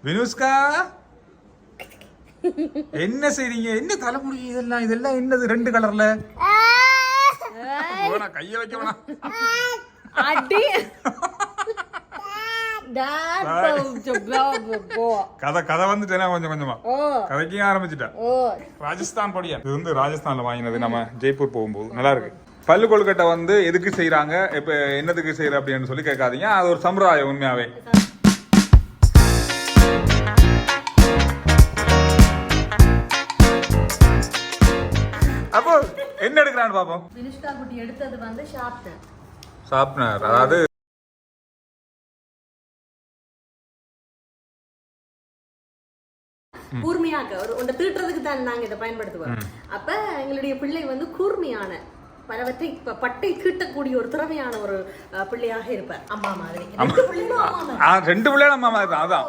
வினுஷ்கா என்ன செய்றீங்க? என்ன தலைமுடி இதெல்லாம் இதெல்லாம் என்னது ரெண்டு கலர்ல? நான் கைய வைக்க வேணாம். அடி கதை வந்துட்டேனா கொஞ்சம் கொஞ்சமா கதைக்க ஆரம்பிச்சுட்டா. ராஜஸ்தான் பொடியா இது வந்து ராஜஸ்தான்ல வாங்கினது. நம்ம ஜெய்ப்பூர் போகும்போது நல்லா இருக்கு. பல்லு கொழுக்கட்டை வந்து எதுக்கு செய்யறாங்க, இப்ப என்னதுக்கு செய்யற அப்படின்னு சொல்லி கேட்காதீங்க. அது ஒரு சம்பிரதாயம் உண்மையாவே. அப்போ என்ன எடுக்கிறான்னு பாப்போம். வினுஷ்கா குட்டி எடுத்தது வந்து ஷார்ப்னர், அதாவது கூர்மையாக ஒரு தீட்டுறதுக்கு தான் நாங்க இதை பயன்படுத்துவோம். அப்ப எங்களுடைய பிள்ளை வந்து கூர்மையான பலவற்றை பட்டை தீட்டக்கூடிய ஒரு திறமையான ஒரு பிள்ளையாக இருப்பார். அம்மா மாதிரி ரெண்டு பிள்ளைகளும் அம்மா மாதிரி தான். அதான்